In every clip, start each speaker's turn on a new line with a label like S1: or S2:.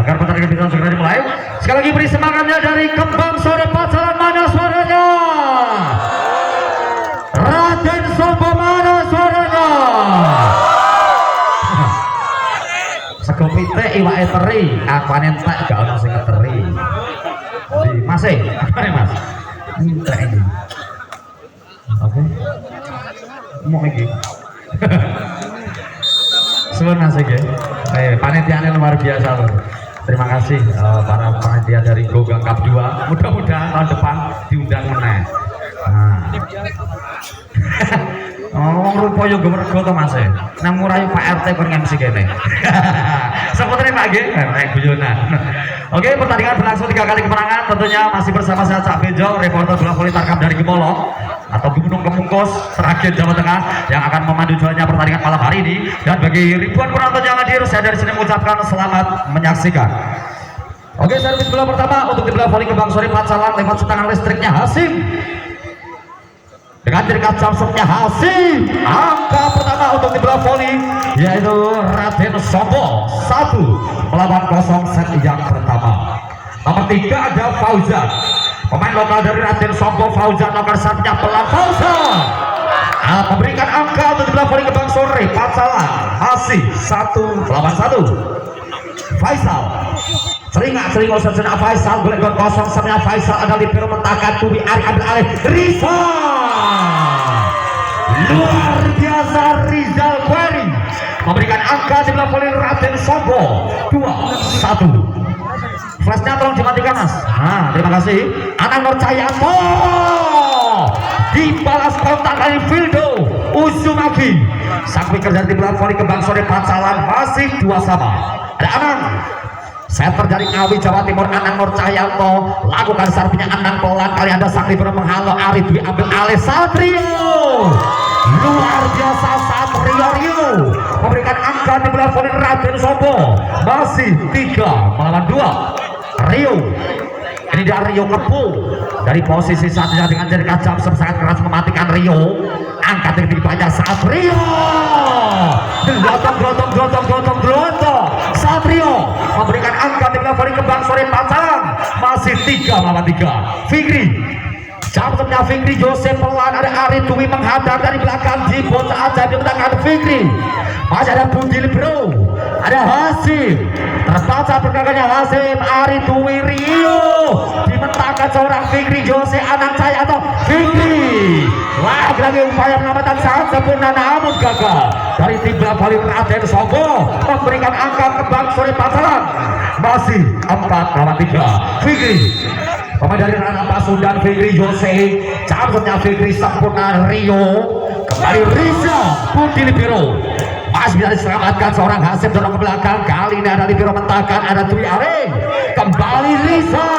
S1: agar pertandingan bisa segera dimulai. Sekali lagi beri semangatnya dari Kembang Sore Pacalan, mana suaranya? Raden Sombo, mana suaranya? Sego pitik iwake teri, akuane entek gak ono sing teri. Masih, apa nih Mas? Entek ini. Oke. Mau iki. Suwun Mas iki. Panitiane luar biasa loh. Terima kasih para panitia dari Gogang Cup 2. Mudah-mudahan tahun depan diundang meneh. Nah. Oh, rupa yo gemergo to Mas. Nang murahi Pak RT kon MC kene. Seputere Pak nggih, nek guyonan. Oke, pertandingan berlangsung 3 kali kemenangan. Tentunya masih bersama saya Cak Bejo, reporter bola voli Tarkam dari Gemolo atau Gunung Kemungkos, Sragen, Jawa Tengah, yang akan memandu jalannya pertandingan malam hari ini. Dan bagi ribuan penonton yang hadir, saya dari sini mengucapkan selamat menyaksikan. Oke, servis bola pertama untuk tim bola voli Kembang Sore Pacalan lewat setangan listriknya Hasim. Dengan tingkat jumpshotnya Hasim, angka pertama untuk tim bola voli yaitu Raden Sombo 1 melawan 0 set yang pertama. Nomor 3 ada Fauzan, pemain lokal dari Raden Sombo. Fauzan nomor satunya pelan Fauzan memberikan angka untuk tim bola voli Kembang Sore Pacalan masih 1 melawan 1. Faisal sering sejenak Faisal golek gol kosong sama Faisal ada libero mentakan Tuwi Ari ambil alih Rizal. Luar biasa Rizal Kweri memberikan angka di bola voli Raden Sombo 2-1. Flashnya tolong dimatikan Mas. Nah, terima kasih. Anang Nur Cahyanto dibalas kontak dari Fildo Uzumaki. Sang pekerja di bola voli Kembang Sore Pacalan masih 2 sama. Ada Anang. Setter dari Ngawi Jawa Timur, Anang Nur Cahyanto lakukan servisnya Anang pelan kali ada sang libero menghalau Ari Dwi ambil alih Satrio. Luar biasa Satrio memberikan angka di bola voli Raden Sombo masih 3 melawan 2. Rio ini dari Rio Kepu dari posisi satunya dengan jari kacam sangat keras mematikan Rio. Angkat tinggi banyak Satrio. Gelotong Satrio memberikan angka di bola voli Kembang Sore Pacalan masih 3 melawan 3. Fikri jambetnya Fikri Jose pelan ada Ari Dwi menghadang dari belakang di bocah aja di tangan Fikri. Masih ada Budi Libero, ada Hasim terbaca pergerakannya Hasim. Ari Dwi Rio dimentangkan seorang Fikri Jose Anang Cahyanto. Fikri lagi-lagi upaya pengamatan sangat sempurna namun gagal dari tim bola voli Raden Sombo memberikan angka Kembang Sore Pacalan masih 4 melawan 3. Fikri pemain dari Rana Pasundan Fikri Jose jambetnya Fikri sempurna Rio kembali Riza Budi Libero masih bisa diselamatkan seorang Hasim dorong ke belakang. Kali ini ada libero mentakan ada Dwi Areng kembali Riza.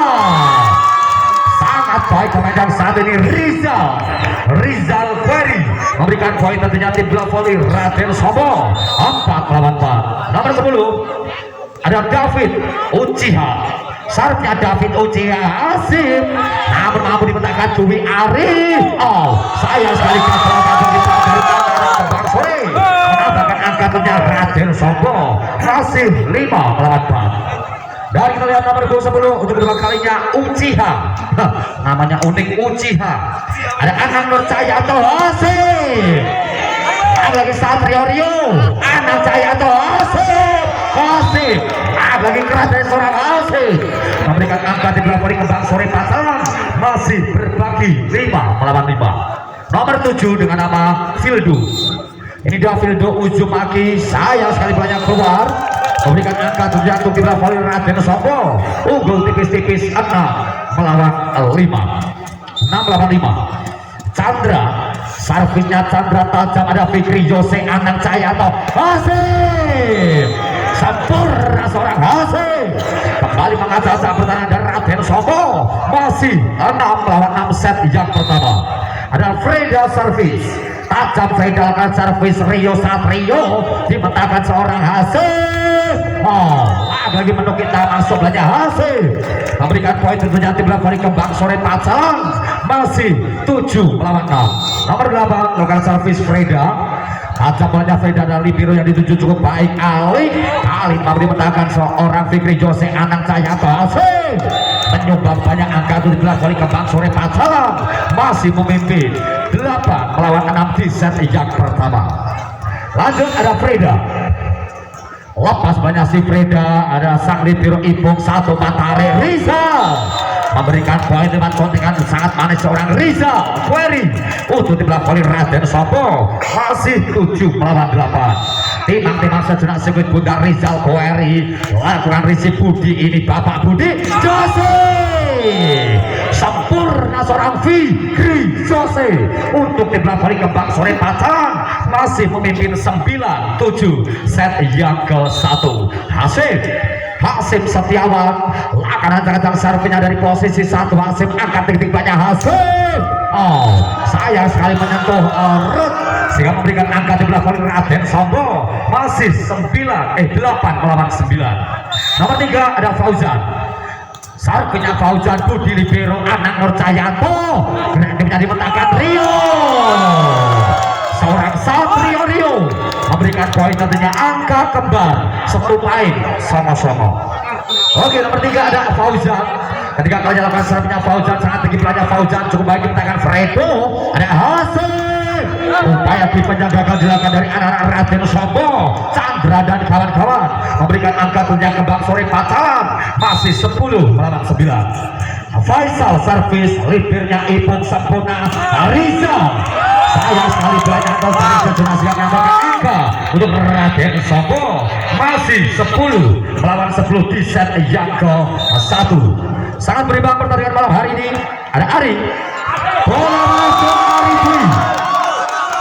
S1: Sangat baik pemain yang saat ini Rizal Kweri memberikan poin tentunya tim bola voli Raden Sombo 4 melawan 4. Nomor 10 ada David Uchiha. Sarapnya David Uchiha Hasim namun mampu dimenangkan Dwi Ari. Oh sayang sekali gagal dari Kembang Sore menambahkan angka tentunya Raden Sombo masih 5 melawan 4. Dan kita lihat nomor 10 untuk kedua kalinya Uchiha. Namanya unik Uchiha. Ada Anang Nur Cahyanto Hasim. Ada lagi Satrio Rio. Anang Cahyanto Hasim. Ada lagi keras dari seorang Hasim. Memberikan angka di bola voli Kembang Sore Pacalan masih berbagi 5 melawan 5. Nomor 7 dengan nama Fildo. Ini dia Fildo Uzumaki. Sayang sekali banyak keluar. Memberikan angka terjatuh di bola voli Raden Sombo unggul tipis-tipis 6 melawan 5. 6 melawan 5. Chandra servisnya Chandra tajam ada Fikri Jose Anang Cahyanto Hasim sempurna seorang Hasim kembali mengajak pertahanan dari Raden Sombo masih 6 melawan 6 set yang pertama. Ada Freda servis tajam Freda akan servis Rio Satrio dimentangkan seorang Hasim. Oh, lagi menu kita masuk belanja Hasim memberikan poin tentunya tim bola voli Kembang Sore Pacalan masih 7 melawan 6. Nomor 8 lokal servis Freda Tajam bolanya Freda dan Libero yang dituju cukup baik. Ali kali mampu dimenangkan seorang Fikri Jose Anang Cahyanto. Asik menyumbang banyak angka 17 kali kembang sore Pacaran masih memimpin 8 melawan 6 di set yang pertama. Lanjut ada Freda, lepas banyak si Freda, ada sang Libero Ipung satu Matahari Rizal memberikan poin dengan kontingan sangat manis seorang Rizal Query untuk tim voli Raden Sobo masih 7 melawan 8. Timang-timang sejenak sirkuit Bunda Rizal Query lakukan risip Budi, ini Bapak Budi Jose sempurna seorang Fikri Jose untuk tim voli Kembang Sore Pacaran masih memimpin 9-7 set yang ke-1. Hasim Setiawan akan ancang-ancang servinya dari posisi 1. Hasim angkat titik banyak. Hasim sayang sekali menyentuh rut sehingga memberikan angka di belakang Raden Sombo masih 8 melawan 9. Nomor 3 ada Fauzan, servinya Fauzan Budi Libero Anang Nur Cahyanto menjadi menangkan Rio, seorang Satrio Rio memberikan poin tentunya angka kembar 10 poin sama-sama. Oke, nomor 3 ada Fauzan. Ketika kalian lakukan serapnya Fauzan sangat tinggi pelanya Fauzan cukup baik dimenangkan Fredo. Ada Hasim, upaya defense gagal dilakukan dari anak-anak Raden Sombo, Chandra dan kawan-kawan memberikan angka tentunya Kembang Sore Pacaran masih 10 melawan 9. Faisal servis libirnya Ipung sempurna. Rizal sayang sekali banyak atau sejenak yang menambahkan angka untuk Raden Sombo masih 10 melawan 10 di set yang ke-1. Sangat berimbang pertandingan malam hari ini. Ada Ari, bola masuk Ari Dwi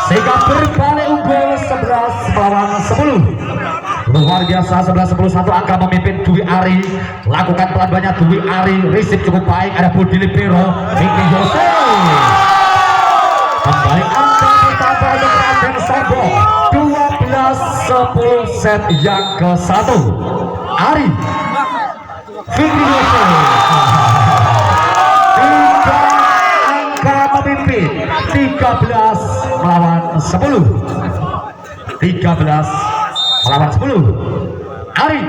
S1: sehingga berbalik unggul 11 melawan 10. Luar biasa 11-11 satu angka memimpin Dwi Ari. Lakukan pelan banyak Dwi Ari, risip cukup baik. Ada Budi Libero, Fikri Jose kembali angka pertama untuk Raden Sombo 12-10 set yang ke-1. Ari, Fikri Jose 3 angka memimpin 13 melawan 10. 13 melawan 10. Ari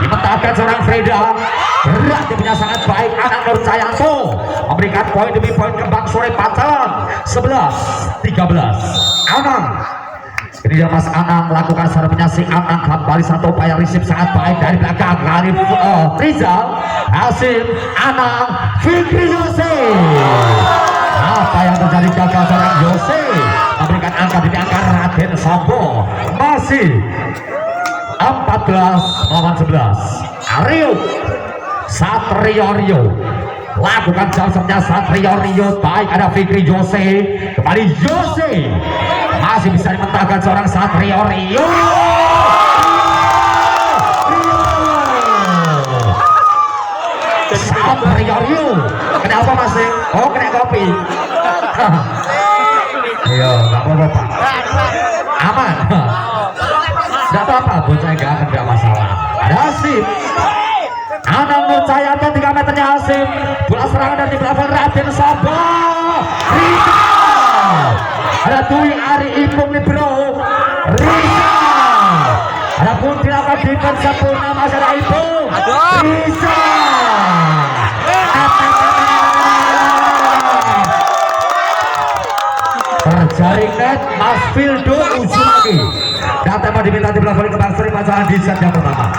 S1: dimentahkan seorang Freda, berat timnya sangat baik. Anang Nur Cahyanto memberikan poin demi poin Kembang Sore Pacaran 11-13. Anang, ini dia Mas Anang lakukan servisnya si Anang kembali satu upaya risip sangat baik dari belakang kali Rizal. Hasim, Anang, Fikri Jose. Apa yang terjadi gagal seorang Jose memberikan angka di angka Raden Sombo masih 14 melawan 11. Rio, Satrio Rio lakukan jump-nya Satrio Rio baik. Ada Fikri Jose, kembali Jose masih bisa dimentahkan seorang Satrio Rio. Satrio Rio kenapa masih? Oh, kena kopi. Iya, nggak apa-apa Pak, aman. Tidak apa-apa, bocah gak ada masalah. Ada Hasim, Anang Nur Cahyanto 3 meternya Hasim. Bola serangan dari belakang Raden Sombo. Rizal, ada Dwi Ari Ipung Libero. Rizal, ada pun dilakukan defense sempurna masih ada Ipung. Rizal, terjaring net Mas Fildo uji lagi. Data mau diminta di belakang Kembang Sore Pacaran di set yang pertama.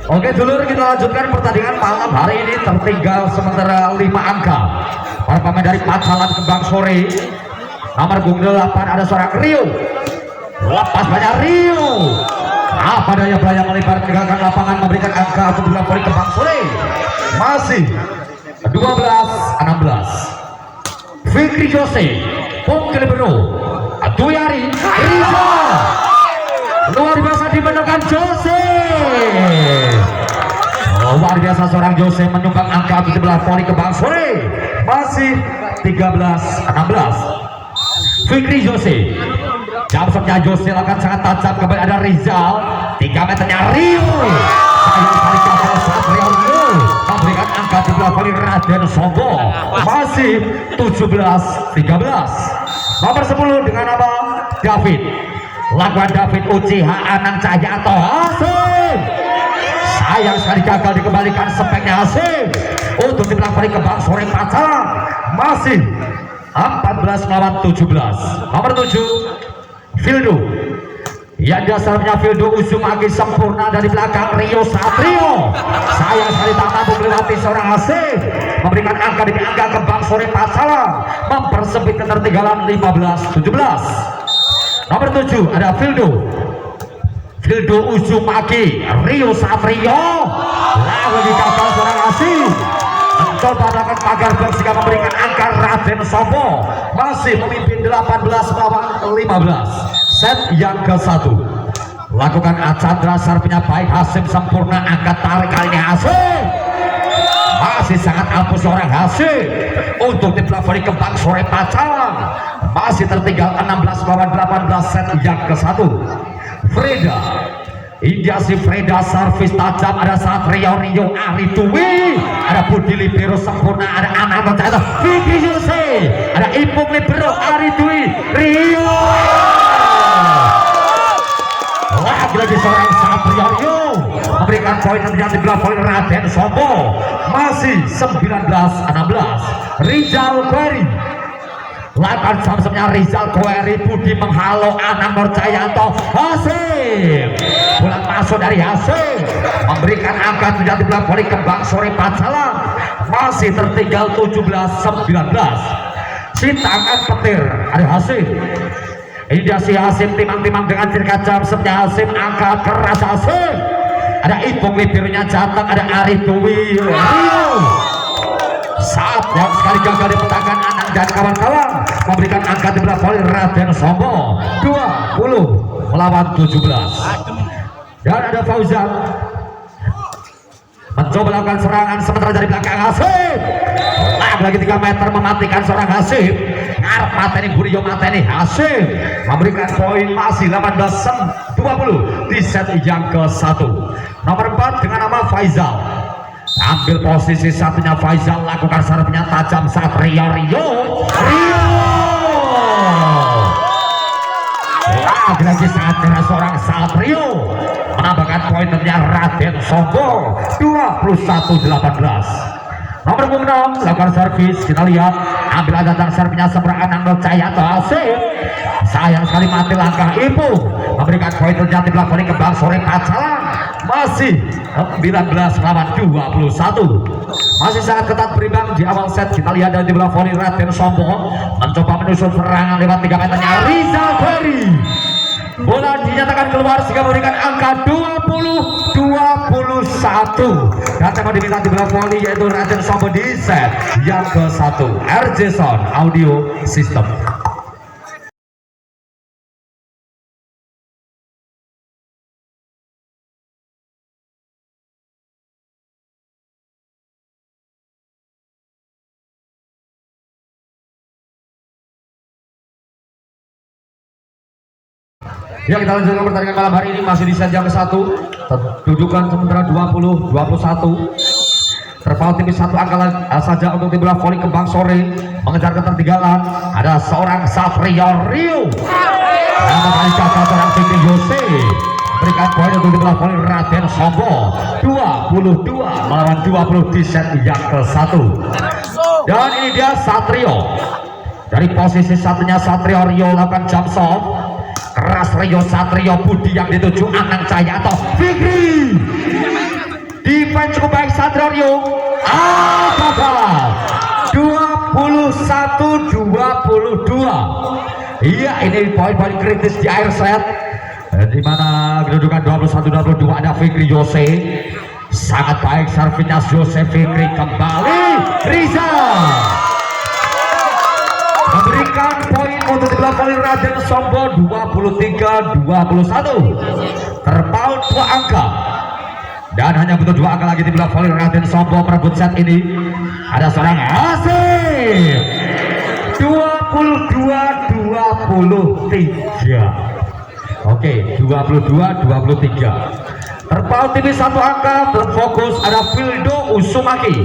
S1: Oke dulur, kita lanjutkan pertandingan malam hari ini. Tertinggal sementara 5 angka para pemain dari Pacaran Kembang Sore. Nomor punggung 8 ada seorang Rio, lepas banyak Rio. Apa daya belaya melebar meninggalkan lapangan memberikan angka untuk bilang poin Kembang Sore masih 12-16. Fikri Jose, Pungki Libero, Dwi Ari, Rizal luar biasa dimenangkan Jose. luar biasa seorang Jose menyumbang angka di sebelah voli kembang sore. Masih 13-16. Fikri Jose, jam shotnya Jose akan sangat tajam. Kembali ada Rizal, 3 meternya Rio. Sayang sekali gagal Satrio Rio memberikan angka di sebelah voli Raden Songo. Masih 17-13. Nomor 10 dengan nama David. Lakukan David UCH Anang Cahyato Hasim. Sayang sekali gagal dikembalikan speknya Hasim untuk di belakang kembang sore Pacalang. Masih 14-17. Nomor 7 Fildo. Yang dasarnya Fildo Uzumaki sempurna dari belakang Rio Satrio. Sayang sekali tak mampu melewati seorang Hasim, memberikan angka di angka kembang sore Pacalang, mempersempit ketertinggalan 15-17. Nomor 7 ada Fildo Uzumaki Rio Satrio. Lalu dikatakan seorang Hasim mencoba melakukan pagar bersihkan memberikan angka Raden Songo. Masih memimpin 18-15. Set yang ke-1 lakukan Acandra Sarpinya baik. Hasim sempurna angkat tarik kali ini Hasim masih sangat ampuh seorang Hasim untuk tim voli kembang sore Pacalang. Masih tertinggal 16-18. Set yang ke-1 Freda Indiasi Freda servis tajam. Ada Satrio Rio Ari Dwi, ada Budi Libero sempurna, ada Ananda Cahyato Fikri Jose, ada Ipung Libero Ari Dwi Rio. Lagi-lagi seorang Satrio Rio memberikan poin yang di belah poin Raden Songo. Masih 19-16. Rizal Kweri lakukan samsumnya Rizal Kweri. Budi menghalau Anang Nur Cahyato Hasim. Bulan masuk dari Hasim memberikan angka di belah poin kembang sore Pacalang. Masih tertinggal 17-19. Si tangan petir ada Hasim. Ini si Hasim timang-timang dengan ciri kacam seperti Hasim angkat keras Hasim. Ada Ipung Libirunya jatang, ada Ari Dwi Rio. Saat yang sekali gagal dipetakan Anang dan kawan-kawan memberikan angka di belah voli Raden Songo 20-17. Dan ada Fauzan mencoba melakukan serangan sementara dari belakang Hasim. Lagi 3 meter mematikan seorang Hasim. Ngarep mateni Burio mateni Hasim memberikan poin. Masih 18-20 di set yang ke-1. Nomor 4 dengan nama Faizal ambil posisi satunya. Faizal lakukan servisnya tajam Satrio Rio. Lagi-lagi saat seorang Satrio menambahkan poin tentunya Raden Songo 21-18. Nomor 6 lakukan servis. Kita lihat ambil datang servisnya seberang Anang Nur Cahyato Hasim. Sayang sekali mati langkah Ipung memberikan poin terjadi belah voli kembang sore Pacalang. Masih 19-21. Masih sangat ketat berimbang di awal set. Kita lihat dari belah voli Raden Songo mencoba menyusun serangan lewat 3 meternya Rizal Kweri. Bola dinyatakan keluar sehingga memberikan angka 20-21. Dan yang diminta di belah voli yaitu Raden Songo di set yang ke-1. RJ Sound Audio System. Ya, kita lanjutkan pertandingan malam hari ini masih di set yang ke-1. Kedudukan sementara 20-21. Terpaut tipis 1 angka saja untuk tim bola voli kembang sore mengejar ketertinggalan. Ada seorang Satrio Rio. Nama kali gagal seorang Fikri Jose. Berikan poin untuk tim bola voli Raden Songo 22 melawan 20 di set yang ke-1. Dan ini dia Satrio. Dari posisi satunya Satrio Rio lakukan jump shot. Keras Rio Satrio. Budi yang dituju Anang Cahyato Fikri. Defense cukup baik Satrio Rio. Gagal 21-22. Iya, ini poin-poin kritis di akhir set, di mana kedudukan 21-22. Ada Fikri Jose. Sangat baik servinya Jose. Fikri kembali. Rizal memberikan poin untuk di belakang Raden Songo 23-21. Terpaut 2 angka. Dan hanya butuh 2 angka lagi di bola voli Raden Sombo merebut set ini. Ada seorang asik 22-23. Oke, 22-23. Terpaut tipis 1 angka, berfokus ada Fildo Usumaki.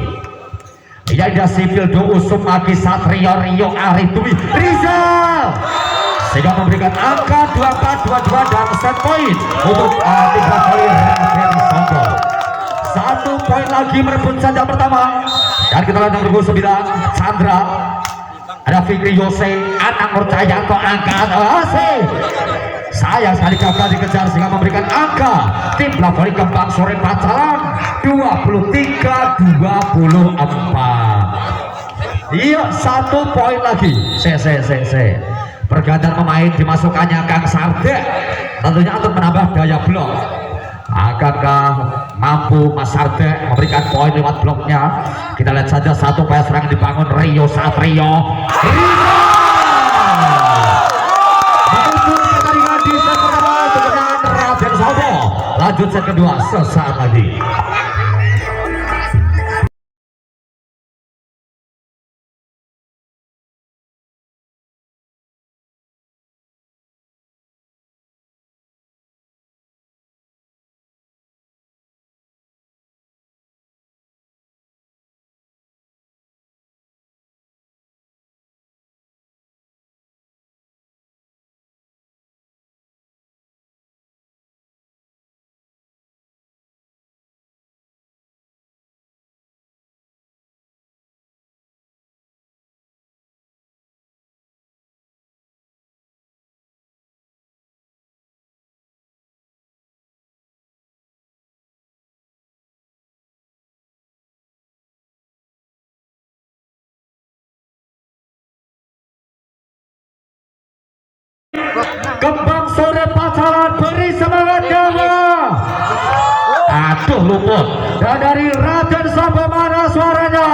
S1: Ya ada si Fildo Usumaki Satrio Rio Aritumi Rizal sehingga memberikan angka 24-22 dan set point untuk tim bola voli Raden Sombo. 1 poin lagi merebut set yang pertama. Dan kita lihat nomor 9 Chandra, ada Fikri Yose, Anang Nurcayanto angkat asik. Sayang sekali gagal dikejar sehingga memberikan angka tim bola voli Kembang Sore Pacalan 23-24. Iya, 1 poin lagi. Pergantian pemain dimasukkannya Kang Sarde, tentunya untuk menambah daya blok. Akankah mampu Mas Sarde memberikan poin lewat bloknya? Kita lihat saja. 1 upaya serangan dibangun Rio Satrio. Lanjut set kedua sesaat lagi. Kembang Sore Pacalan beri semangat gawa. Aduh luput. Dan dari Raden Sombo mana suaranya?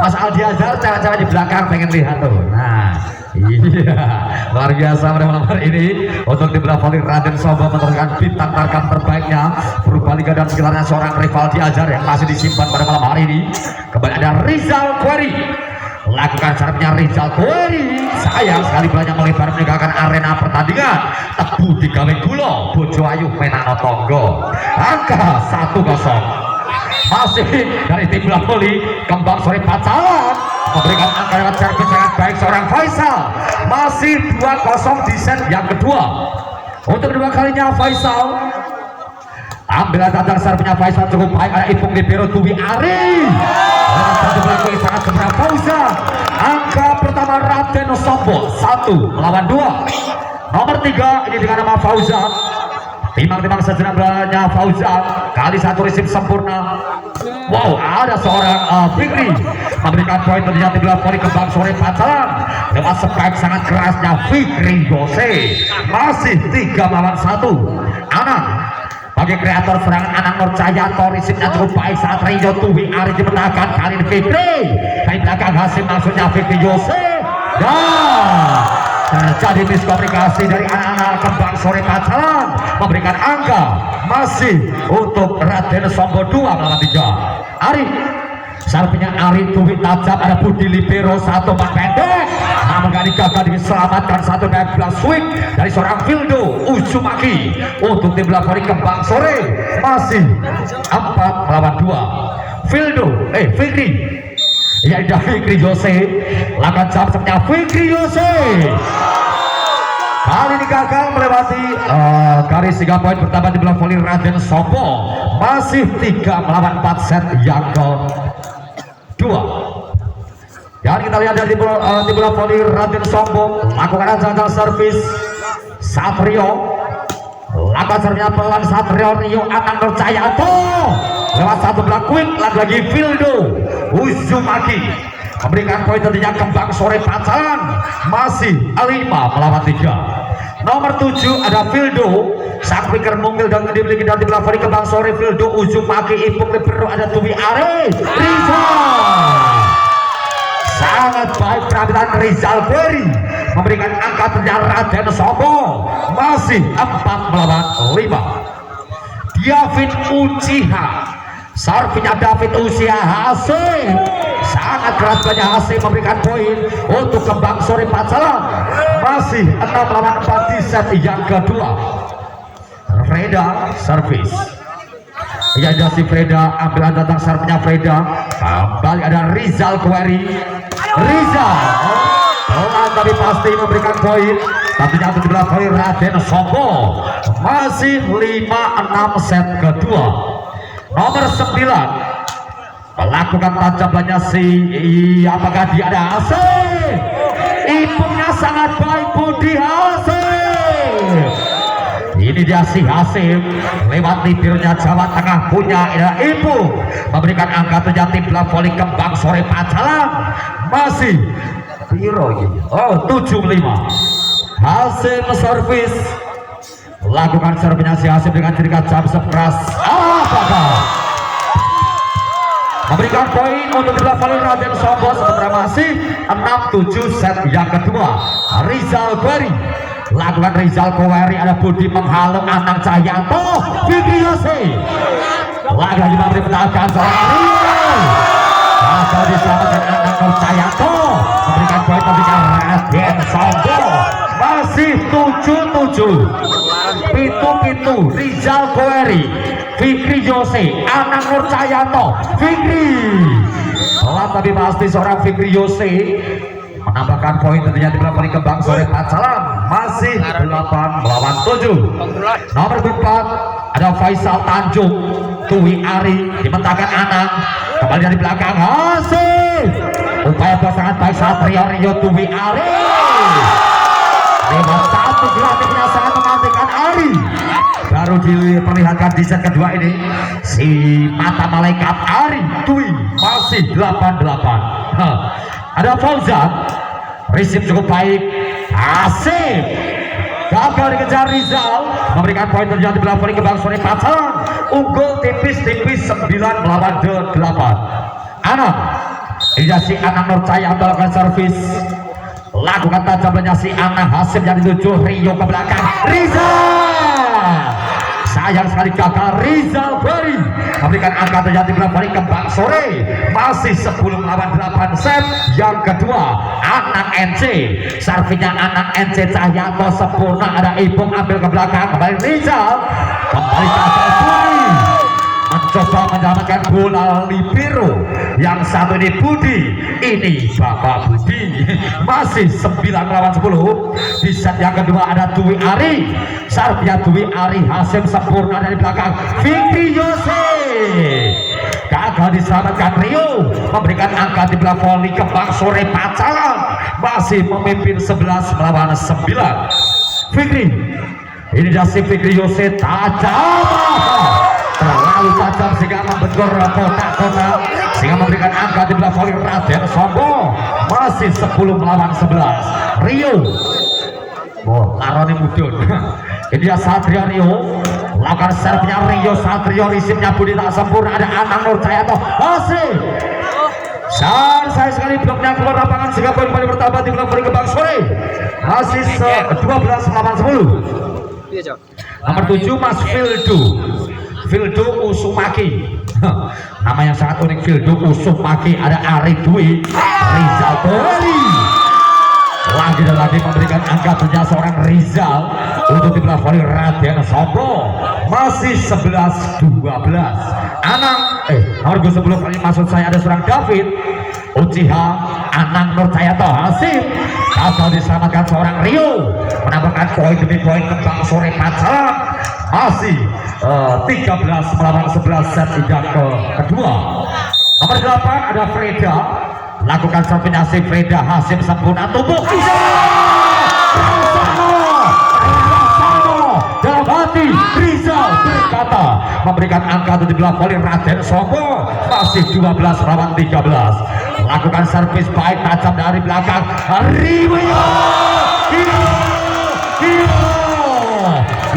S1: Mas Aldi Azhar cewek-cewek di belakang pengen lihat tuh. Nah iya, luar biasa pada malam hari ini untuk tim bola voli Raden Sombo menurunkan bintang tarkam terbaiknya Purbalingga dan sekitarnya seorang rival di Azhar yang masih disimpan pada malam hari ini. Kembali ada Rizal Query. Lakukan serapnya Rizal Query. Sayang sekali banyak melebar meninggalkan arena pertandingan. Tebu di gawe gulo Bojo Ayu Menano Tonggo. Angka 1-0 masih dari tim bola voli Kembang Sore Pacalan memberikan angka lewat servis sangat baik seorang Faisal. Masih 2-0 di set yang kedua. Untuk kedua kalinya Faisal ambil tanda servisnya Faisal cukup baik. Ada Ipung Libero Dwi Ari. Satu belakang sangat segera Fauzan. Angka pertama Raden Sombo 1 melawan 2. Nomor 3 ini dengan nama Fauzan. Timbang-timbang sejenak belanya Fauzan. Kali 1 resip sempurna. Wow, ada seorang Fikri memberikan poin tentunya tim bola voli Kembang Sore Pacalan lewat spike sangat kerasnya Fikri Yose. Masih 3 melawan 1. Anang bagi kreator serangan Anang Nurcayanto, risipnya cukup baik saat Rio Tuwi Ari dimenangkan kali ini Fikri. Dari belakang hasil maksudnya Fikri Yose. Dan terjadi miskomunikasi dari anak-anak Kembang Sore Pacalan memberikan angka masih untuk Raden Sombo 2 melawan 3. Ari serpinya Ari Tuwi tajam, ada Budi Libero 1 umpan pendek namun kali gagal diselamatkan 1 back swing dari seorang Fildo Usumaki untuk tim bola voli Kembang Sore. Masih 4 melawan 2. Fikri ya ada Fikri Yose. Lakukan jam-jamnya Fikri Yose kali ini gagal melewati garis 3 poin pertama di bola voli Raden Sombo. Masih 3 melawan 4 set yang kedua. Dan kita lihat dari di bola voli Raden Sombo lakukan gagal servis Satrio. Lakukan servisnya pelan Satrio Rio Anang Nurcayanto lewat 1 belak quick. Lagi Fildo Usumaki memberikan poin tentunya Kembang Sore Pacalan. Masih 5 melawan 3. Nomor 7 ada Fildo sang quicker mungil dan dimiliki dari bola voli Kembang Sore. Fildo Usumaki Ipung Libero ada Tuwi Ari. Rizal sangat baik perambilan Rizal Query memberikan angka tentunya Raden Sombo. Masih 4 melawan 5. David Uchiha. Servinya David Uchiha Hasim sangat keras, banyak Hasim memberikan poin untuk Kembang Sore Pacalan. Masih 6 lawan 4 di set yang kedua. Freda servis. Ya si Freda ambil datang servisnya Freda. Kembali ada Rizal Query. Rizal pelan tapi pasti memberikan poin. Tentunya untuk dibelah poin Raden Sombo. Masih 5-6 set kedua. Nomor 9 melakukan tajamannya apakah dia ada Hasim? Ibunya sangat baik Budi Hasim. Ini dia si Hasim lewat bibirnya Jawa Tengah punya ibu memberikan angka terjadi belah voli Kembang Sore Pacalan. Masih piro ini? Oh 75. Hasim servis lakukan servisnya si Hasim dengan tingkat jam sekeras apakah memberikan poin untuk belah voli Raden Sombo. Sementara masih 6-7 set yang kedua. Rizal Query lakukan Rizal Query, ada Budi menghalang Anang Cahyanto. Fikri Yose lagi memberi penalkan seorang Rizal gagal diselamatkan Anang Cahyanto memberikan poin memberikan Raden Sombo. Masih 7-7 pitu Rizal Query, Fikri Yose, Anang Nur Cahyanto. Fikri pelan tapi pasti seorang Fikri Yose menambahkan poin tentunya di belakang Kembang Sore Pacalan. Masih 8 melawan 7. Nomor 4 ada Faisal Tanjung, Tuwi Ari dimentahkan Anang kembali dari belakang Hasim. Upaya sangat baik Satrio Rio Tuwi Ari lewat satu grafiknya sangat mematikan Ari. Baru diperlihatkan di set kedua ini si mata malaikat Ari Tuwi. Masih 8-8. Ada Fauzan, receive cukup baik. Hasim gagal dikejar Rizal memberikan poin terjadi di belakang Kembang Sore Pacalan. Unggul tipis-tipis 9 melawan 8. Anang ini si Anang Nur Cahyanto melakukan servis. Lakukan tajamannya si Anang. Hasim yang dituju Rio ke belakang. Rizal sayang sekali gagal. Rizal Query memberikan angka terjadi belakang Kembang Sore. Masih 10 melawan 8 set yang kedua. Anang NC servinya Anang NC Cahyanto sempurna, ada Ibung ambil ke belakang kembali Rizal kembali gagal. Budi mencoba menyelamatkan bola libero yang satu ini Budi, ini Bapak Budi. Masih 9 melawan 10 di set yang kedua. Ada Dwi Ari, servisnya Dwi Ari. Hasim sempurna dari belakang. Fikri Yose gagal diselamatkan. Rio memberikan angka di belakang voli Kembang Sore Pacalan. Masih memimpin 11 melawan 9. Fikri ini jasi Fikri Yose tajam, terlalu tajam sehingga membentur kotak-kotak sehingga memberikan angka di belakang voli Raden Sombo. Masih 10 melawan 11. Rio larone mudun. Ini dia Satrio Rio lakukan servisnya Rio. Satrio risipnya Budi tak sempurna, ada Anang Nur Cahyanto. Hasim saya sekali bloknya keluar lapangan sehingga poin paling bertambah di belakang Kembang Sore. Masih 12 melawan 10. Nomor 7 Mas Fildo Usumaki. Nama yang sangat unik, Fildo Usumaki. Ada Ari Dwi, Rizal Query lagi dan lagi memberikan angka ternyata seorang Rizal untuk di belakang voli Raden Sombo. Masih 11-12. Anang nomor 10 kali maksud saya ada seorang David Uchiha, Anang Nur Cahyanto. Hasim gagal diselamatkan seorang Rio menambahkan poin demi poin Kembang Sore Pacalan. Masih 13 melawan 11 set yang kedua. Nomor 8 ada Freda, lakukan servisnya si Freda. Hasim sempurna tubuh dalam hati Rizal berkata memberikan angka di belakang voli Raden Sombo. Masih 12 melawan 13. Lakukan servis baik tajam dari belakang. Rio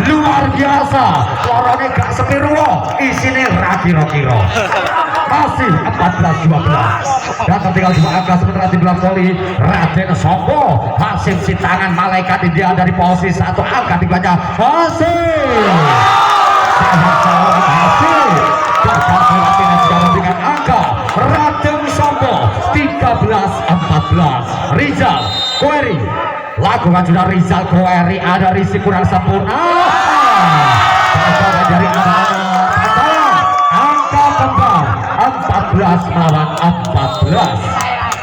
S1: luar biasa, lorone gak sepiro isine ra kira-kira. Masih 14-12 dan tinggal 2 angka sementara di belakang voli Raden Sombo. Hasim si tangan malaikat dia dari posisi 1 angka tiganya. Hasim gagal Martinez juga memberikan angka Raden Sombo 13-14. Rizal Query lakukan sudah Rizal Query, ada Rizky kurang sempurna. Gagal dari angka kembang 14 melawan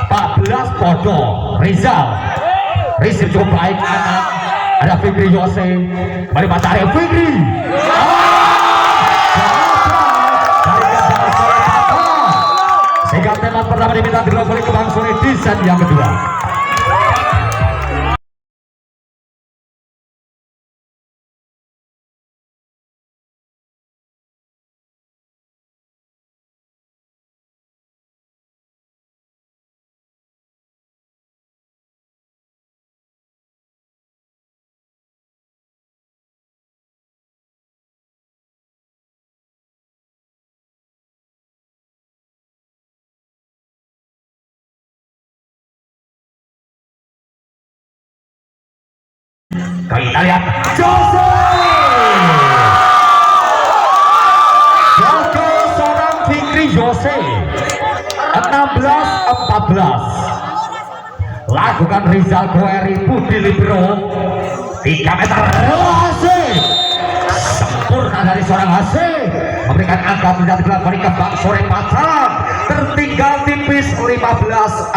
S1: 14 podo. Rizal cukup baik, anak ada Fikri Yose kembali Matahari Fikri sehingga tema pertama diminta dilakukan ke Bang Sore di set yang kedua. Kita lihat Jose seorang Fikri Jose 16-14. Lakukan Rizal Query Budi Libero 3 meter asik sempurna dari seorang asik memberikan angka tidak dilakukan ke Bang Sore Pacaran, tertinggal tipis 15-16.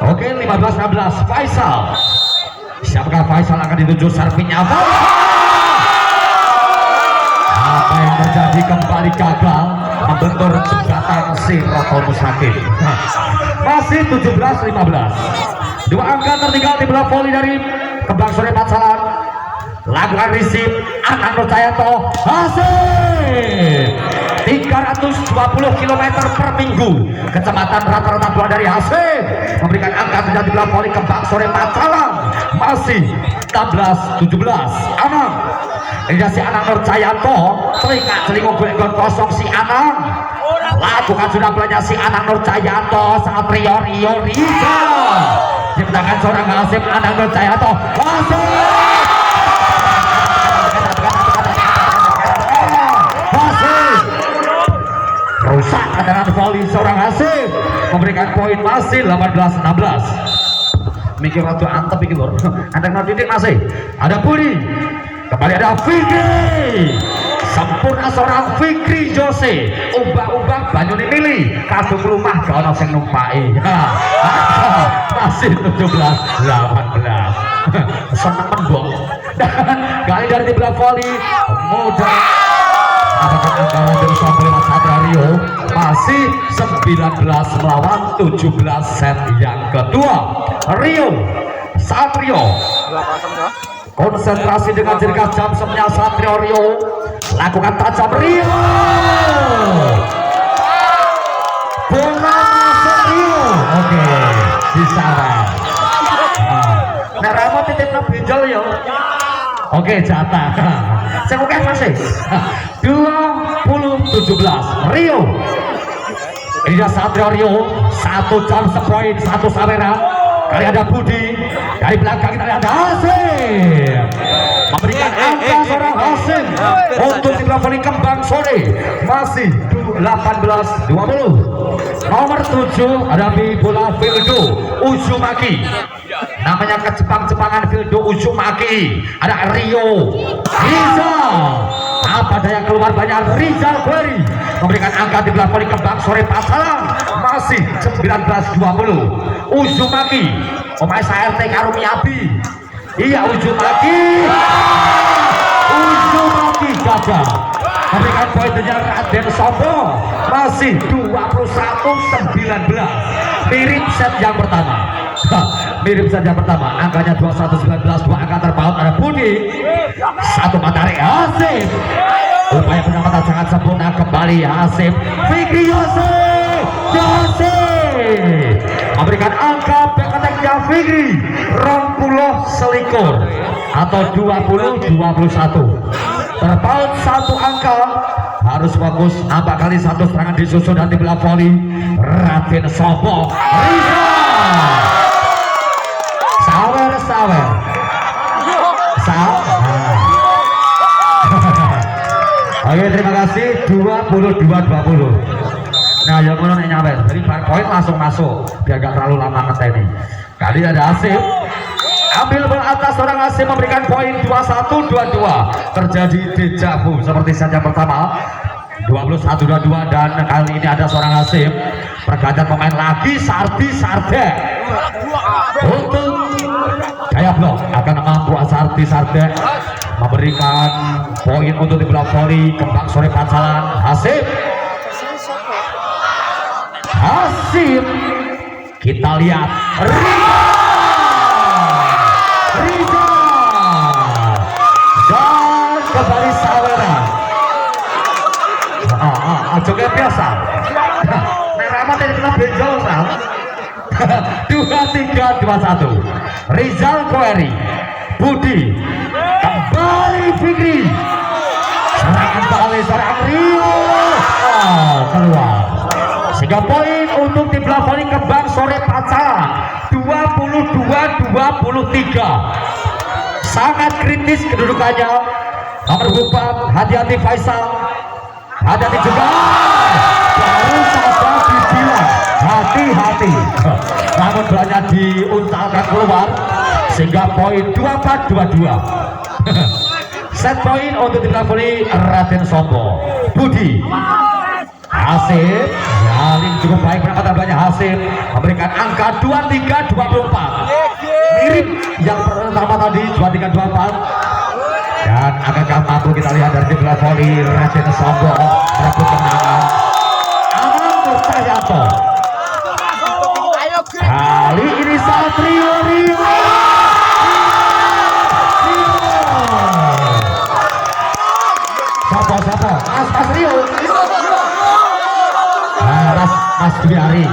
S1: Oke, 15-16. Faisal, siapakah Faisal akan dituju servisnya? Apa yang terjadi? Kembali gagal membentur jembatan si Rotol Musakin. Masih 17-15. Dua angka tertinggal di bola voli dari Kembang Sore Patsalan. Lakukan receive Anang Nur Cayanto, hasil 320 km per minggu. Kecepatan rata-rata bola dari Hasim memberikan angka terjadi di bola voli Kembang Sore Patsalan. Masih 16-17. Anang, ini si Anang Nur Cayanto, celinguk gol kosong si Anang. Lakukan sudah belanja si Anang Nur Cayanto, saat Rio Riza dipindahkan seorang Hasim. Anang Nur Cayanto, Hasim rusak dengan volley seorang Hasim memberikan poin. Masih 18-16. mikir waktu antep iki lho. Anteng titik masih ada Budi, kembali ada Fikri, sempurna seorang Fikri Jose. Ubah-ubah banyu dimilih kadung rumah gak ono sing numpaki. Masih 17-18. Seneng mendong. Kali dari di belah voli mudah apakah angka dari sampai Mas Abrario. Masih 19 melawan 17 set yang kedua. Satrio konsentrasi dengan jerika jam semuanya. Satrio Rio lakukan tajam. Rio bola masuk Rio. Oke, bisa nah Ramo titip benjol ya. Oke, jatah saya oke masih 20-17 Rio. Ini Satrio Rio 1 jam sepoin 1 samera. Kali ada Budi, dari belakang kita ada Hasim memberikan angka seorang Hasim untuk di belakang Kembang Sore. Masih 18-20. Nomor 7 ada di bola Vildo Uzumaki, namanya ke Jepang-Jepangan. Vildo Uzumaki, ada Rio Rizal. Apa daya keluar banyak Rizal Query memberikan angka di belakang Kembang Sore Pasaran. Masih 19-20. Uzumaki pemain RT Karumiabi. Iya, Uzumaki gagal memberikan poin dengan Raden Sombo. Masih 21-19. Mirip set yang pertama. Mirip set yang pertama. Angkanya 21-19. Dua angka terpaut ada Budi, 1 Matahari Hasim. Upaya penyelamatan sangat sempurna. Kembali Hasim. Fikri Yose memberikan angka back-attack-nya Fikri 20 selikur atau 20-21. Terpaut 1 angka. Harus fokus. Nampak kali 1 serangan disusun dan di belah voli Raden Sombo. Sawer 22-20. Nah yang ngono nek nyampe jadi poin langsung masuk biar gak terlalu lama ngeteni. Kali ada Asif ambil bola atas, orang Asif memberikan poin 21-22. Terjadi dejavu seperti saja pertama 21-22, dan kali ini ada seorang Asif pergantian pemain lagi. Sardi Sardek untuk gaya blok akan mampu. Sardi Sardek memberikan poin untuk di bola voli Kembang Sore Pacalan. Asif kita lihat Riza dan kembali Sawera. Joget biasa. Nek Rahmat ini kena benjol Sal. 2-3-2-1. Rizal Koeri, Budi, kembali Fikri. Serangan balik seorang Rio. Keluar. Sehingga poin untuk tim Voli Kembang Sore Pacalan 22-23. Sangat kritis kedudukannya. Nomor 4, hati-hati Faisal. Hati-hati juga. Baru saja dibilang hati-hati. Namun banyak diuntalkan keluar. Sehingga poin 24-22. Set poin untuk tim Voli Raden Sombo. Budi Hasib, Yaling cukup baik penempatan banyak. Hasib memberikan angka 23-24, mirip yang pertama tadi 23-24. Dan akankah mampu kita lihat dari tim Voli Raden Sombo merebut kemenangan. Anang Nurcahyanto kali ini Satrio Rio. Siapa? Mas Rio. Mas Dwi Ari.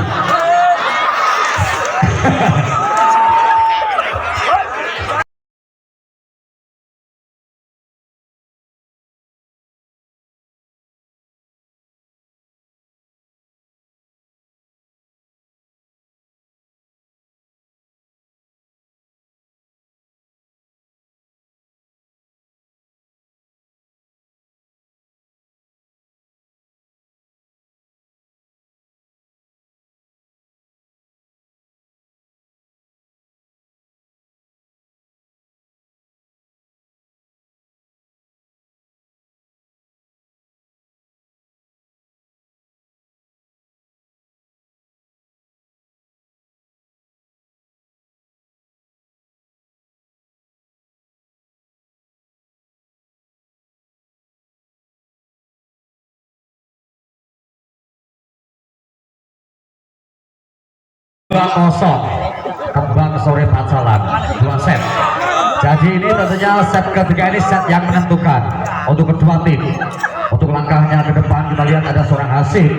S1: Kosong Kembang Sore Pacalan 2 set. Jadi ini tentunya set ketiga, ini set yang menentukan untuk kedua tim. Untuk langkahnya ke depan kita lihat ada seorang Hasib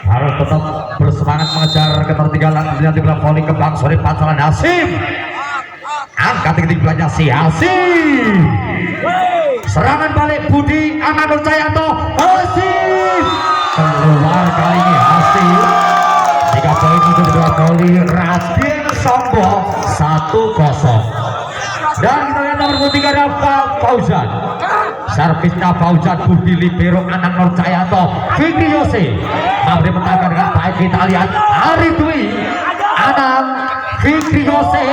S1: harus tetap bersemangat mengejar ketertinggalan dengan tim Voli Kembang Sore Pacalan. Hasib angkat ketinggalannya si Hasib. Serangan balik Budi Anang Nurcahyanto. Hasib keluar kali ini. Hasib 3 poin untuk kedua Voli Raden Sombo 1-0. Dan kita lihat nomor 3 ada Fauzan. Servisnya Fauzan, Budi libero Anang Nurcahyanto. Fikri Yose mampu menangkan dengan baik. Kita lihat Ari Dwi Anang Fikri Yose.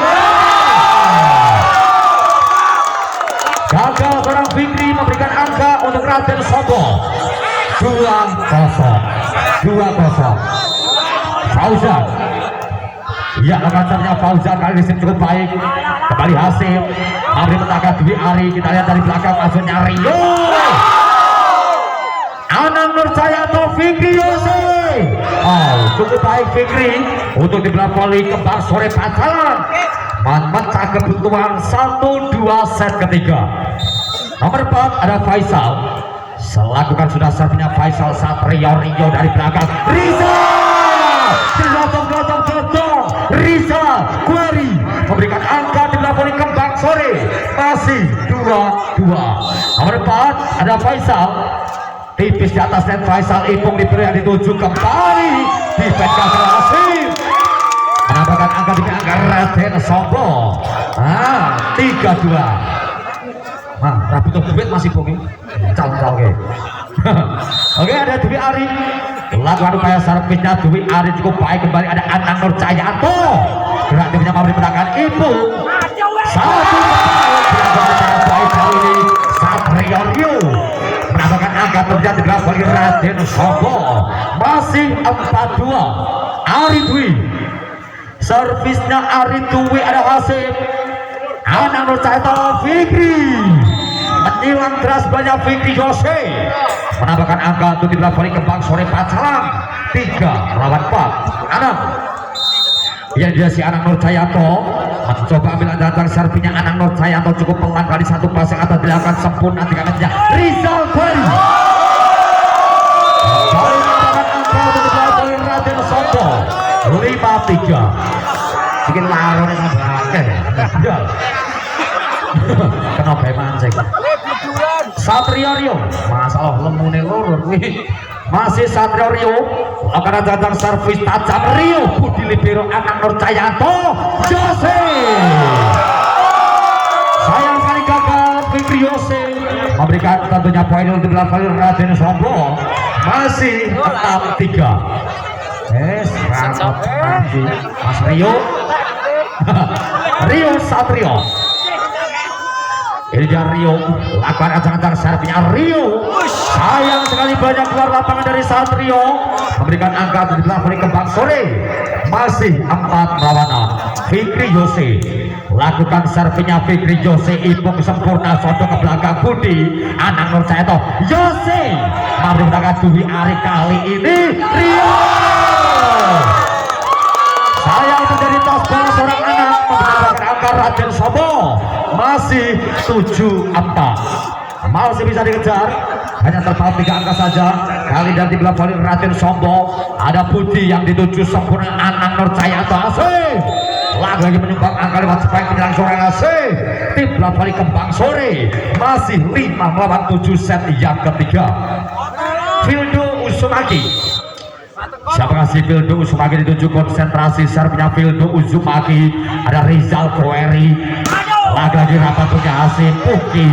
S1: Gagal seorang Fikri memberikan angka untuk Raden Sombo 2-0. Fauzan, ya akannya Fauzan kali ini cukup baik. Kembali Hasib mampu menangkan Dwi Ari. Kita lihat dari belakang masuknya Rio. Anang Nurcahyanto, Fikri Yose. Cukup baik Fikri untuk di belakang Voli Kembang Sore Pacalan. Memecah kebutuhan 1-2 set ketiga. Nomor 4 ada Faisal. Selakukan sudah servisnya Faisal Satrio Rio dari belakang. Riza Kuari memberikan angka di Voli Kembang Sore masih 2-2. Nomor 4 ada Faisal, tipis di atas net. Faisal Ipung diberi yang dituju kembali di backup Hasib menambahkan angka di angka Raden Sombo 3-2. Rapi tuh duit masih bungi cal-cal. Oke, ada Dwi Ari. Lakukan upaya servisnya Dwi Ari cukup baik, kembali ada Anang Nur Cayanto. Kreatifnya memberi pendakan Ibu. Satu secara baik kali ini Satrio Rio menambahkan angka terjadi gerak bagi Raden Sobo. Masih 4-2. Ari Dwi. Servisnya Ari Dwi, ada Hasim. Anang Nur Cayanto, Fikri menilang deras banyak Fikri Jose menambahkan angka untuk di belakang kembang sore Pacalang 3 lawan 4. Anang yang dia si Anang Nur Cayanto mencoba ambil datang serpinya Anang Nur Cayanto cukup pelan kali satu pas yang atas dilakukan sempurna tiga meternya Rizal Ferry kali menambahkan angka untuk di belakang Raden Sobo 5-3 bikin larone sampai kenapa mancing Satrio Rio masalah lemune loro kuwi masih Satrio Rio akan datang servis tajam Rio Budi Libero Anang Nur Cayanto Jose sayang kali gagal Fikri Jose memberikan tentunya poin untuk belakang Raden Sobo masih 6-3 selamat nanti Mas Rio Rio Satrio ini dia Rio lakukan acang-acang servisnya Rio sayang sekali banyak keluar lapangan dari Satrio memberikan angka di belakang kembang sore masih 4-6 Fikri Jose lakukan servisnya Fikri Jose Ipung sempurna sodok ke belakang Budi Anang Nur Cayanto Jose memberi belakang Dwi Ari kali ini Rio sayang terjadi tos bola seorang anak memberikan angka Raden Sobo masih 7-4 masih bisa dikejar hanya terpaut 3 angka saja kali dan di belakang Raden Sobo ada Budi yang dituju sempurna Anang Nur Cayanto asik lagi menyumbang angka lewat spike menyerang seorang asik tim belakang kembang sore masih 5-7 set yang ketiga Fildo Uzumaki siapa kasih Fildo Uzumaki dituju konsentrasi servisnya Fildo Uzumaki ada Rizal Koeri lagi rapat punya Hasim Puki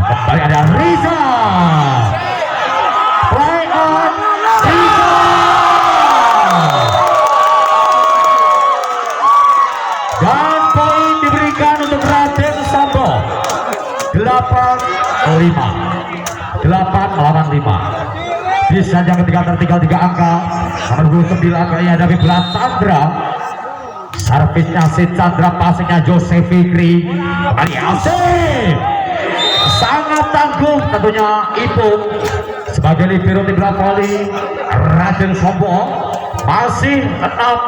S1: kembali ada Rizal play on Rizal dan poin diberikan untuk Raden Sobo 8-5 bisa yang ketiga tertinggal 3 angka nomor 29 kali ada Bibla Chandra servisnya si Chandra passingnya Jose Fikri kembali Asif sangat tangguh tentunya Ipung sebagai libero di belakang volley Raden Sobo masih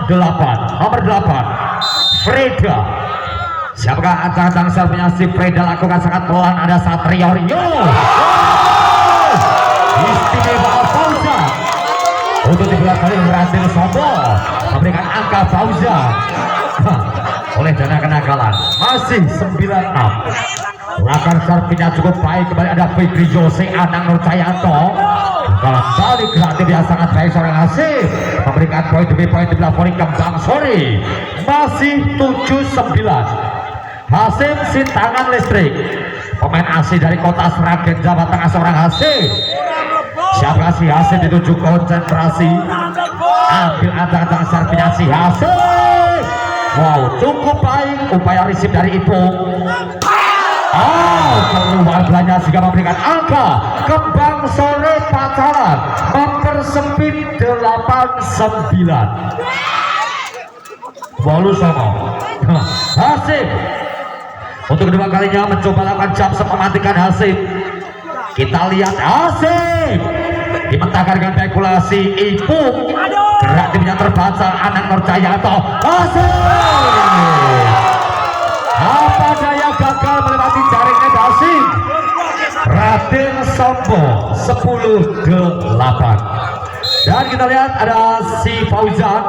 S1: 6-8 nomor 8 Freda siapakah acang-acang servisnya si Freda lakukan sangat pelan ada Satrio Rio istimewa Fauzan untuk di belakang Raden Sobo memberikan angka Fauzan oleh dana kenakalan masih 9-6 lakukan servisnya cukup baik kembali ada Fikri Jose Anang Nur Cayanto dalam balik kreatif yang sangat baik seorang Hasim memberikan poin demi poin di belakang kembang sore masih 7-9 Hasim si tangan listrik pemain asli dari kota Sragen Jawa Tengah seorang Hasim siapa si Hasim dituju konsentrasi ambil acang-acang servisnya si Hasim wow cukup baik upaya receive dari Ipung keluar belanja sehingga memberikan angka kembang sore Pacalan mempersempit 8-9 bolu sama Hasim untuk kedua kalinya mencoba lakukan jump shot mematikan Hasim kita lihat Hasim dimentahkan dengan kalkulasi Ipung gerak timnya terbaca Anang Nur Cayanto Hasim apa daya gagal melewati jaringnya Hasim Raden Sobo 10-8 dan kita lihat ada si Fauzan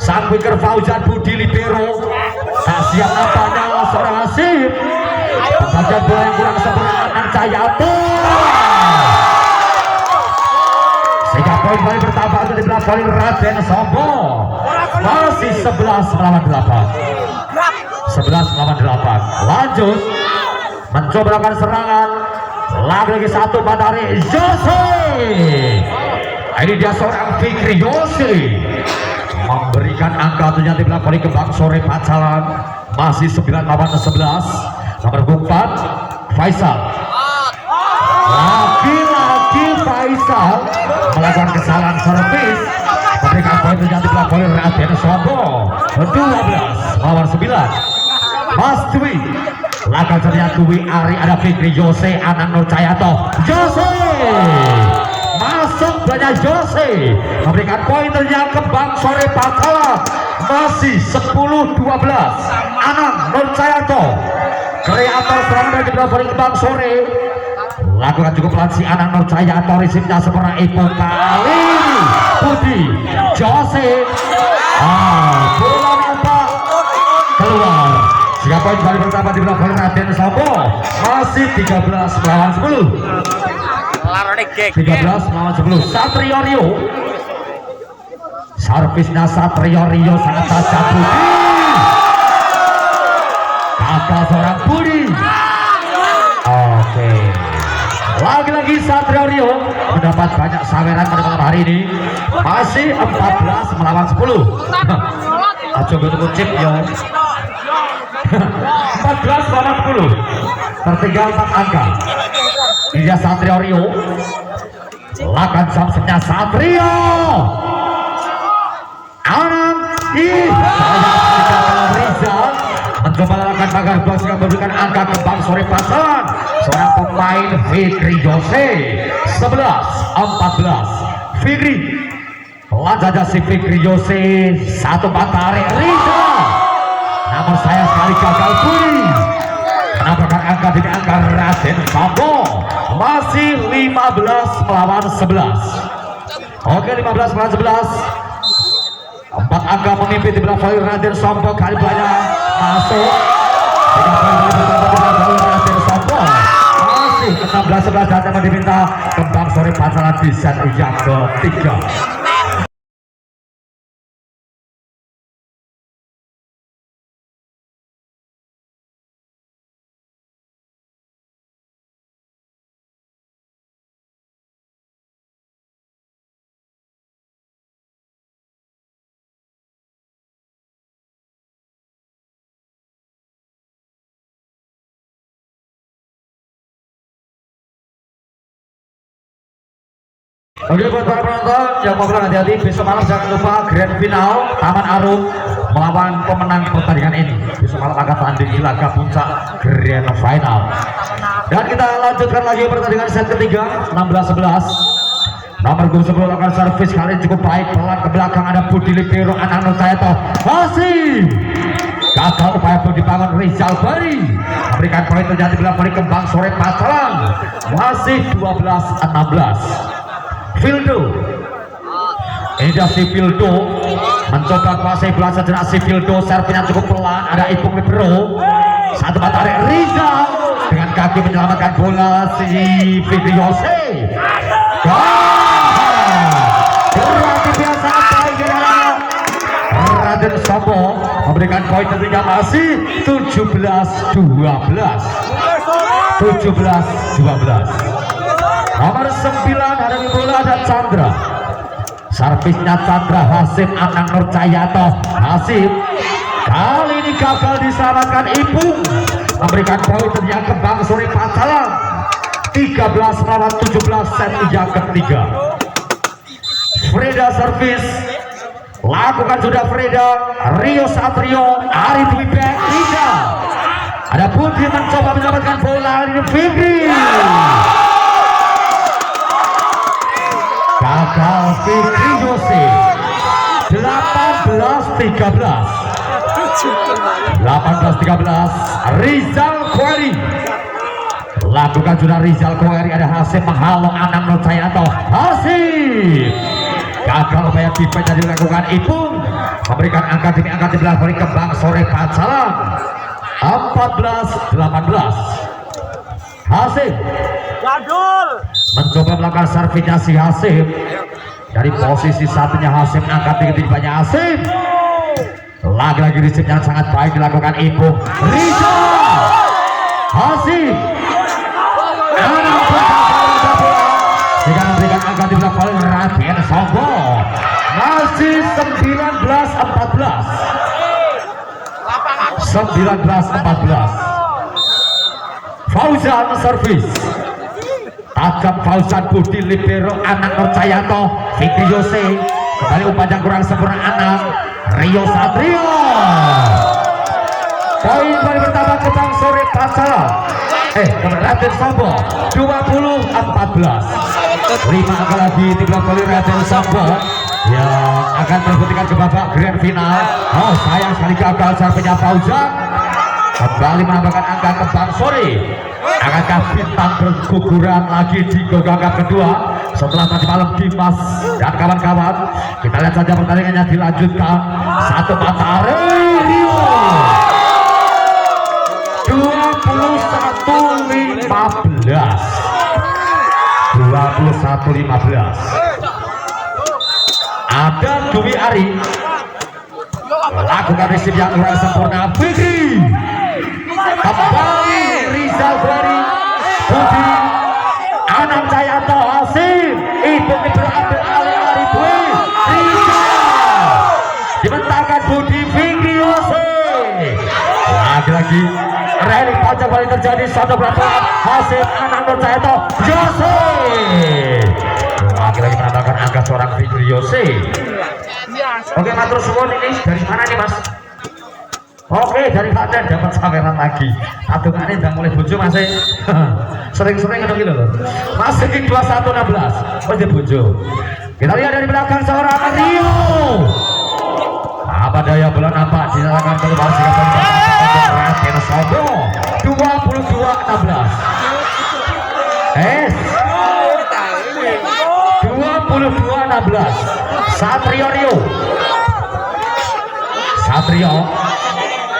S1: sang winger Fauzan Budi Libero tak siap nampaknya seorang Hasim saja bola yang kurang sempurna Anang Cayanto sehingga poin kembali bertambah untuk di belakang Raden Sobo masih 11-8 lanjut mencoba melakukan serangan lagi satu dari Jose. Ini dia seorang Fikri Jose memberikan angka tujuan di belakang volley kembang sore Pacalan. Masih 9-11. Nomor 4 Faisal. Lagi-lagi Faisal melakukan kesalahan servis, memberikan poin tujuan di belakang volley Raden Sobo. 12-9. Mas Dwi lakukan ternyata Dwi Ari, ada Fikri Jose, Anang Nur Cayato. Jose masuk banyak Jose memberikan poin ternyata kembang sore Pacalan. Masih 10-12. Anang Nur Cayato kreator serangan dari kedua volley kembang sore lakukan cukup pelan si Anang Nur Cayato, risipnya sempurna Ibu kali ini Budi Jose. Bola nampak keluar. Jika poin kali pertama di belakang Raden Sobo. Masih 13-10. 13-10. Satrio Rio. Servisnya Satrio Rio sangat tajam. Budi kakak seorang Budi. Oke, lagi-lagi Satrio Rio mendapat banyak saweran pada malam hari ini. Masih 14-10. Coba tunggu chip ya. 14-10. Tertinggal 4 angka. Ini Satrio Rio. Lakukan samsnya Satrio. Anang Rizal mencoba melakukan pagar box yang memberikan angka kembang sore Pacalan. Seorang pemain Fikri Jose. 11-14. Fikri lanjut si Fikri Jose. Satu tarik Rizal, namun saya sekali gagal Budi menambahkan angka dengan angka Raden Sobo. Masih 15-11. Oke, 15-11. 4 angka memimpin di belakang volley Raden Sobo. Kali banyak masuk. Raden Sobo. Masih 16-11 dan teman diminta kembang sore Pacalan di set yang ketiga. Oke, buat para penonton yang mau pulang hati-hati, besok malam jangan lupa grand final Taman Arum melawan pemenang pertandingan ini. Besok malam akan tanding di laga puncak grand final. Dan kita lanjutkan lagi pertandingan set ketiga 16-11. Nomor 10 lakukan servis kali ini cukup baik, pelan ke belakang ada Budi Libero, Anang Nur Cayato. Masih gagal upaya Budi Bangun Rizal Bari memberikan poin terjadi belakang volley kembang sore Pacalan. Masih 12-16. Fildo, ini dia si Fildo mencoba kuasai bola sejenak. Si Fildo servisnya cukup pelan, ada Ipung Libero. Satu tarik Rizal dengan kaki menyelamatkan bola si Fikri Jose. Berarti biasa baik dengan Raden Sobo memberikan poin tentunya. Masih 17-12. Nomor 9 ada bola, ada Chandra. Servisnya Chandra Hasib, Anang Nur Cayato. Hasib kali ini gagal diselamatkan Ipung memberikan poin terjadi kembang sore Pacalan. 13-17 set yang ketiga. Freda servis lakukan sudah Freda. Rio Satrio, Ari Dwi Bek, Rida. Ada Budi mencoba menyelamatkan bola ini. Fikri gagal. Fikri Jose. 18-13. Rizal Kwari lakukan sudah Rizal Kwari. Ada Hasib menghalau Anang Nur Cayato. Hasib gagal upaya defense yang dilakukan Ipung memberikan angka demi angka di belakang volley kembang sore Pacalan. 14-18. Hasib mencoba melakukan servisnya si Hasib. Dari posisi satunya Hasib angkat tinggi banyak Hasib. Lagi-lagi risip yang sangat baik dilakukan Ipung. Rizal Hasib jika memberikan angka di belakang Raden Sobo masih 19-14. Fauzan servis tajam. Fauzan Budi libero Anang Nurcayanto. Fikri Yose kembali umpan kurang sempurna Anang. Rio Satrio poin kembali bertambah ke Bang Sore Pacaran Raden Sobo 20-14. 5 angka lagi di belakang Raden Sobo yang akan membuktikan ke babak grand final. Oh sayang sekali gagal servisnya Fauzan. Kembali menambahkan angka ke Bang Sore. Akankah bintang berguguran lagi di gawang kedua setelah tadi malam Dimas dan kawan-kawan? Kita lihat saja pertandingannya dilanjutkan. Satu matahari Rio 21-15. Ada Dwi Ari melakukan receive yang kurang sempurna. Fikri kembali Rizal Gwari Budi Anang Cayanto Hasim itu diambil alih dari Dwi Rizal dibentangkan Budi Fikri Yose. Lagi-lagi rally panjang kembali terjadi. Satu belakang Hasim Anang Cayanto Yose. Lagi-lagi menambahkan angka seorang Fikri Yose. Oke matur suwun, ini dari mana nih Mas? Oke dari Klaten dapat saweran lagi. Adungannya udah mulai bojo masih sering-sering ketemu gitu loh. Masih 21-16. Oh dia bojo. Kita lihat dari belakang seorang Rio. Apa daya bulan apa dinyatakan keluar jika Raden Sobo 22-16. 22-16. Satrio Rio.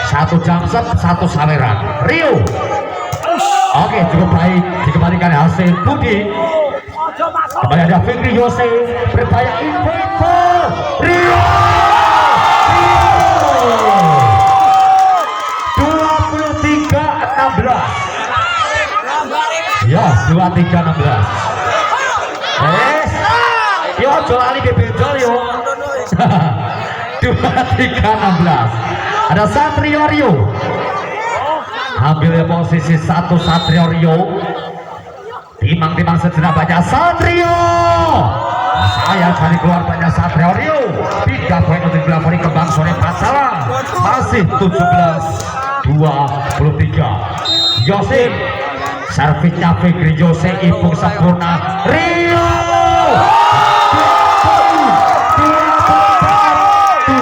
S1: Satu jam satu saweran Rio. Oke cukup baik dikembalikan hasil Budi. Kembali ada Fikri Yose berbahaya info Rio 23-16. Ya 23-16. Yo jolali bebedol yo 23-16. Ada Satrio Rio ambil posisi satu. Satrio Rio timang sejenak banyak Satrio. Saya cari keluar banyak Satrio Rio. 3 poin untuk dilapori ke Bang Sore Pacaran. Masih 17-23. Yosef servisnya Fikri Yose Ipung sempurna Rio 17.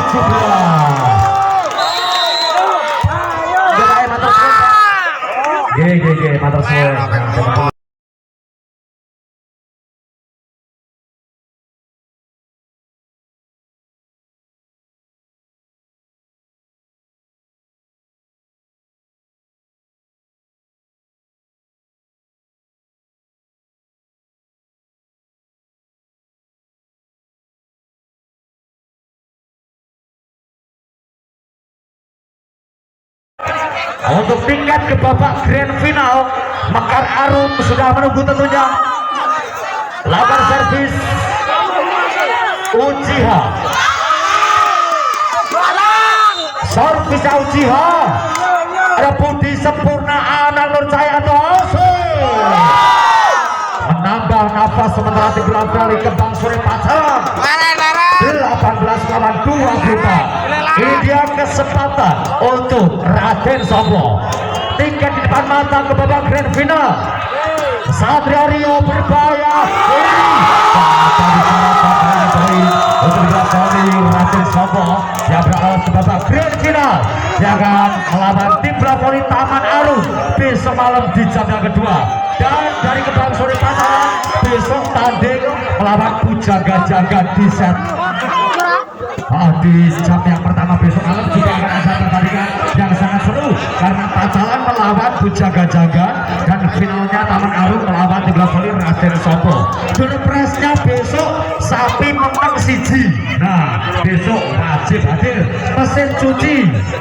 S1: Gege matur suwun. Untuk tingkat ke babak grand final, Mekar Arum sudah menunggu tentunya. Lawan servis Uchiha. Servis Uchiha. Ada Budi sempurna Anang Nurcayanto menambah nafas sementara di belakang ke Bang Sore Pacaran. 18-24. Ini dia kesempatan untuk Raden Sobo. Tiket di depan mata ke babak grand final. Satrio Rio berbahaya. Untuk dilakoni Raden Sobo yang beralih ke babak grand final. Yang akan melawan tim Bravoli Taman Arum besok malam di jam yang kedua. Dan dari Bang Sore Pacaran besok tanding melawan Pujaga-Jaga di set. Di jam yang pertama besok malam juga akan ada pertandingan yang sangat seru karena Pacaran melawan Pujaga-Jaga dan finalnya Taman Arum melawan tim Bravoli Raden Sobo. Juru presnya besok sapi menang siji. Nah besok wajib hadir. Mesin cuci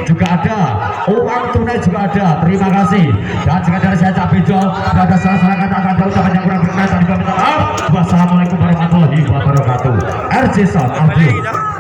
S1: juga ada, uang tunai juga ada. terima kasih. Dan sekadar saya cap hijau pada salah-salah kata-kata ucapan yang kurang berkenan tadi kami minta maaf. Wassalamualaikum warahmatullahi wabarakatuh. RJ Sound Audio.